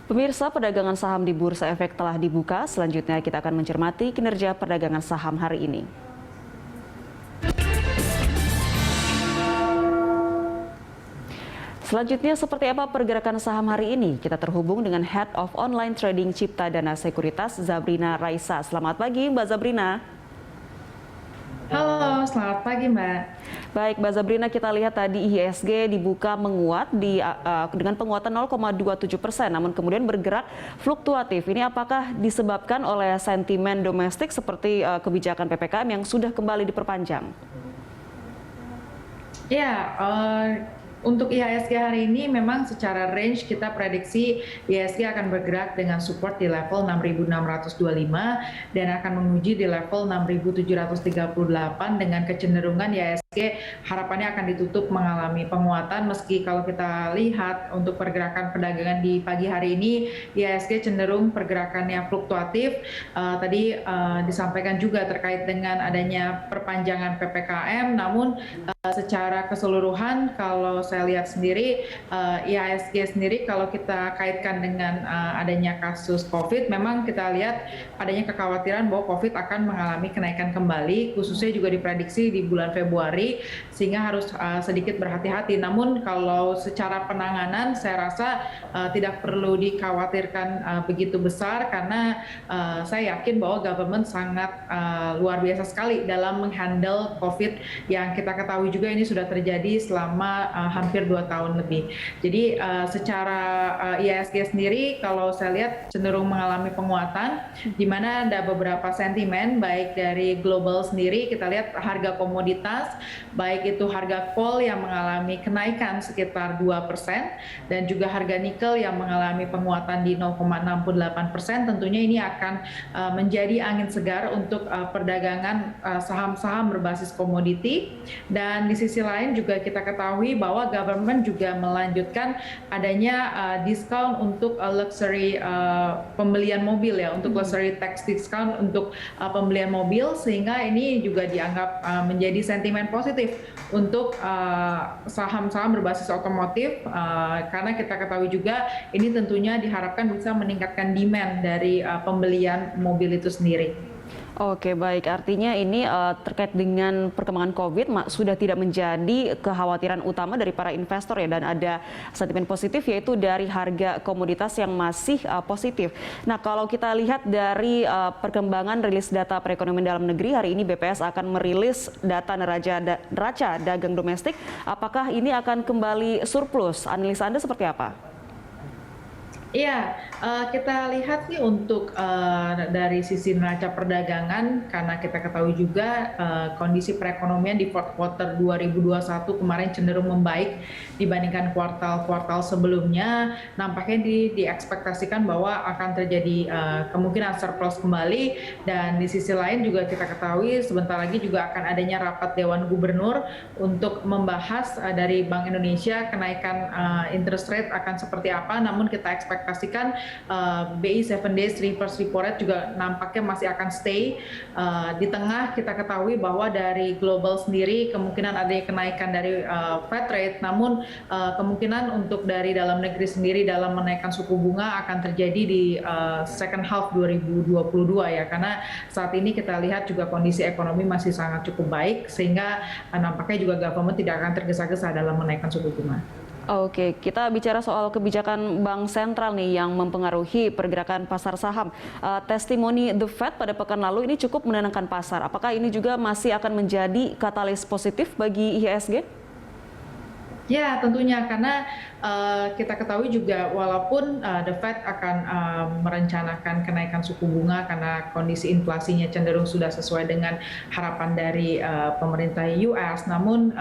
Pemirsa, perdagangan saham di Bursa Efek telah dibuka. Selanjutnya kita akan mencermati kinerja perdagangan saham hari ini. Selanjutnya, seperti apa pergerakan saham hari ini? Kita terhubung dengan Head of Online Trading Cipta Dana Sekuritas, Zabrina Raisa. Selamat pagi, Mbak Zabrina. Halo, selamat pagi Mbak. Baik, Mbak Zabrina, kita lihat tadi IHSG dibuka menguat dengan penguatan 0,27%, namun kemudian bergerak fluktuatif. Ini apakah disebabkan oleh sentimen domestik seperti kebijakan PPKM yang sudah kembali diperpanjang? Ya, untuk IHSG hari ini memang secara range kita prediksi IHSG akan bergerak dengan support di level 6.625 dan akan menuju di level 6.738 dengan kecenderungan IHSG harapannya akan ditutup mengalami penguatan, meski kalau kita lihat untuk pergerakan perdagangan di pagi hari ini IHSG cenderung pergerakannya fluktuatif. Tadi disampaikan juga terkait dengan adanya perpanjangan PPKM, namun secara keseluruhan kalau saya lihat sendiri IHSG sendiri kalau kita kaitkan dengan adanya kasus COVID, memang kita lihat adanya kekhawatiran bahwa COVID akan mengalami kenaikan kembali, khususnya juga diprediksi di bulan Februari, sehingga harus sedikit berhati-hati. Namun kalau secara penanganan saya rasa tidak perlu dikhawatirkan begitu besar, karena saya yakin bahwa government sangat luar biasa sekali dalam menghandle COVID yang kita ketahui juga ini sudah terjadi selama hampir 2 tahun lebih. Jadi secara IHSG sendiri kalau saya lihat cenderung mengalami penguatan, di mana ada beberapa sentimen baik dari global sendiri. Kita lihat harga komoditas, baik itu harga coal yang mengalami kenaikan sekitar 2% dan juga harga nikel yang mengalami penguatan di 0,68%. Tentunya ini akan menjadi angin segar untuk perdagangan saham-saham berbasis komoditi. Dan di sisi lain juga kita ketahui bahwa government juga melanjutkan adanya diskon untuk luxury pembelian mobil ya, untuk luxury tax discount untuk pembelian mobil, sehingga ini juga dianggap menjadi sentimen positif untuk saham-saham berbasis otomotif, karena kita ketahui juga ini tentunya diharapkan bisa meningkatkan demand dari pembelian mobil itu sendiri. Oke, baik. Artinya ini terkait dengan perkembangan COVID sudah tidak menjadi kekhawatiran utama dari para investor ya, dan ada sentimen positif yaitu dari harga komoditas yang masih positif. Nah, kalau kita lihat dari perkembangan rilis data perekonomian dalam negeri, hari ini BPS akan merilis data neraca dagang domestik. Apakah ini akan kembali surplus? Analisa Anda seperti apa? Iya, kita lihat nih untuk dari sisi neraca perdagangan, karena kita ketahui juga kondisi perekonomian di fourth quarter 2021 kemarin cenderung membaik dibandingkan kuartal-kuartal sebelumnya. Nampaknya diekspektasikan bahwa akan terjadi kemungkinan surplus kembali, dan di sisi lain juga kita ketahui sebentar lagi juga akan adanya rapat Dewan Gubernur untuk membahas dari Bank Indonesia kenaikan interest rate akan seperti apa. Namun kita ekspektasikan BI 7 days reverse repo rate juga nampaknya masih akan stay. Di tengah kita ketahui bahwa dari global sendiri kemungkinan adanya kenaikan dari Fed rate, namun kemungkinan untuk dari dalam negeri sendiri dalam menaikkan suku bunga akan terjadi di second half 2022 ya, karena saat ini kita lihat juga kondisi ekonomi masih sangat cukup baik, sehingga nampaknya juga government tidak akan tergesa-gesa dalam menaikkan suku bunga. Oke, kita bicara soal kebijakan Bank Sentral nih yang mempengaruhi pergerakan pasar saham. Testimoni The Fed pada pekan lalu ini cukup menenangkan pasar. Apakah ini juga masih akan menjadi katalis positif bagi IHSG? Ya, tentunya, karena kita ketahui juga walaupun The Fed akan merencanakan kenaikan suku bunga karena kondisi inflasinya cenderung sudah sesuai dengan harapan dari pemerintah US, namun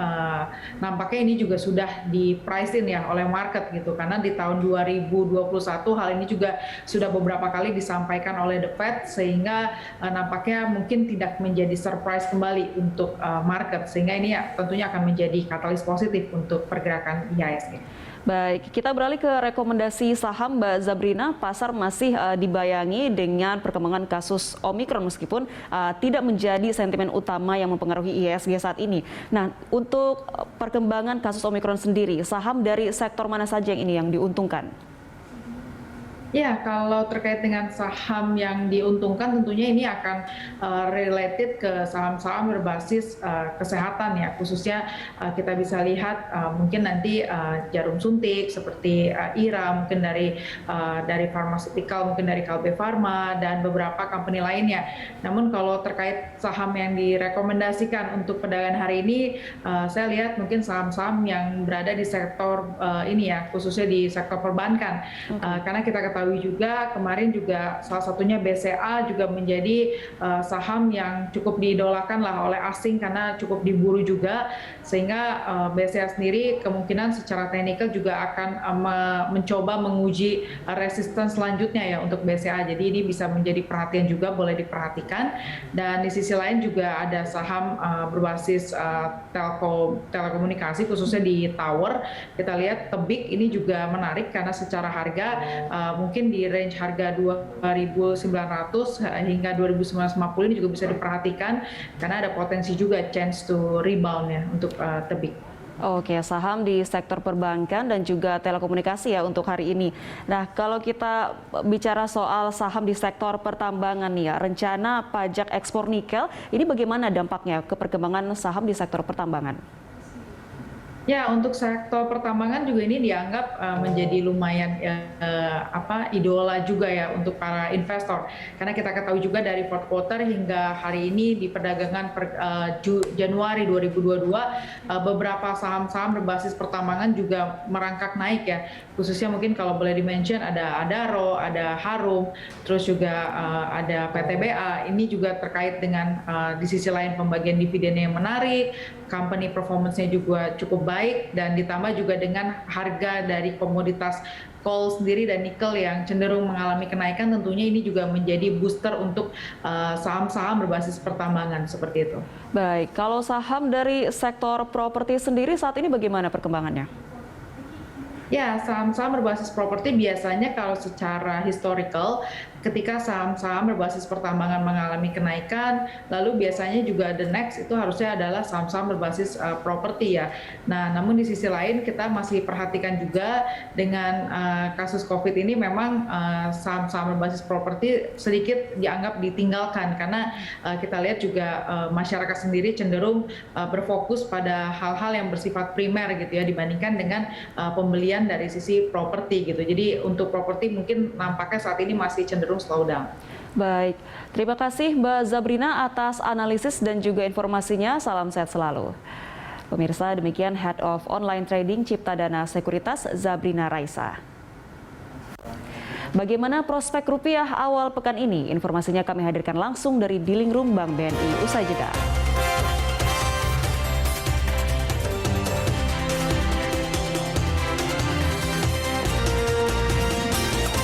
nampaknya ini juga sudah di price in ya oleh market gitu, karena di tahun 2021 hal ini juga sudah beberapa kali disampaikan oleh The Fed, sehingga nampaknya mungkin tidak menjadi surprise kembali untuk market, sehingga ini ya, tentunya akan menjadi katalis positif untuk pergerakan IHSG. Baik, kita beralih ke rekomendasi saham Mbak Zabrina. Pasar masih dibayangi dengan perkembangan kasus Omikron meskipun tidak menjadi sentimen utama yang mempengaruhi IHSG saat ini. Nah, untuk perkembangan kasus Omikron sendiri, saham dari sektor mana saja yang diuntungkan? Ya, kalau terkait dengan saham yang diuntungkan tentunya ini akan related ke saham-saham berbasis kesehatan ya, khususnya kita bisa lihat mungkin nanti jarum suntik seperti IRA, mungkin dari pharmaceutical, mungkin dari Kalbe Farma dan beberapa company lainnya. Namun kalau terkait saham yang direkomendasikan untuk perdagangan hari ini, saya lihat mungkin saham-saham yang berada di sektor ini ya, khususnya di sektor perbankan. Karena kita ketahui juga kemarin juga salah satunya BCA juga menjadi saham yang cukup diidolakan lah oleh asing karena cukup diburu juga, sehingga BCA sendiri kemungkinan secara teknikal juga akan mencoba menguji resistance selanjutnya ya untuk BCA. Jadi ini bisa menjadi perhatian juga, boleh diperhatikan. Dan di sisi lain juga ada saham berbasis telekomunikasi khususnya di tower. Kita lihat Tebik ini juga menarik karena secara harga mungkin di range harga 2.900 hingga 2.950 ini juga bisa diperhatikan karena ada potensi juga chance to rebound ya untuk Tebik. Oke, saham di sektor perbankan dan juga telekomunikasi ya untuk hari ini. Nah, kalau kita bicara soal saham di sektor pertambangan nih ya, rencana pajak ekspor nikel, ini bagaimana dampaknya ke perkembangan saham di sektor pertambangan? Ya, untuk sektor pertambangan juga ini dianggap menjadi lumayan idola juga ya untuk para investor. Karena kita ketahui juga dari fourth quarter hingga hari ini di perdagangan Januari 2022 beberapa saham-saham berbasis pertambangan juga merangkak naik ya. Khususnya mungkin kalau boleh di-mention ada Adaro, ada Harum, terus juga ada PTBA. Ini juga terkait dengan di sisi lain pembagian dividennya yang menarik, company performance-nya juga cukup baik, dan ditambah juga dengan harga dari komoditas coal sendiri dan nikel yang cenderung mengalami kenaikan, tentunya ini juga menjadi booster untuk saham-saham berbasis pertambangan seperti itu. Baik, kalau saham dari sektor properti sendiri saat ini bagaimana perkembangannya? Ya, saham-saham berbasis properti biasanya kalau secara historical, ketika saham-saham berbasis pertambangan mengalami kenaikan, lalu biasanya juga the next itu harusnya adalah saham-saham berbasis properti ya. Nah, namun di sisi lain kita masih perhatikan juga dengan kasus COVID ini memang saham-saham berbasis properti sedikit dianggap ditinggalkan karena kita lihat juga masyarakat sendiri cenderung berfokus pada hal-hal yang bersifat primer gitu ya dibandingkan dengan pembelian dari sisi properti gitu. Jadi untuk properti mungkin nampaknya saat ini masih cenderung slow down. Baik, terima kasih Mbak Zabrina atas analisis dan juga informasinya. Salam sehat selalu. Pemirsa, demikian Head of Online Trading Ciptadana Sekuritas Zabrina Raisa. Bagaimana prospek rupiah awal pekan ini? Informasinya kami hadirkan langsung dari Dealing Room Bank BNI. Usai jeda.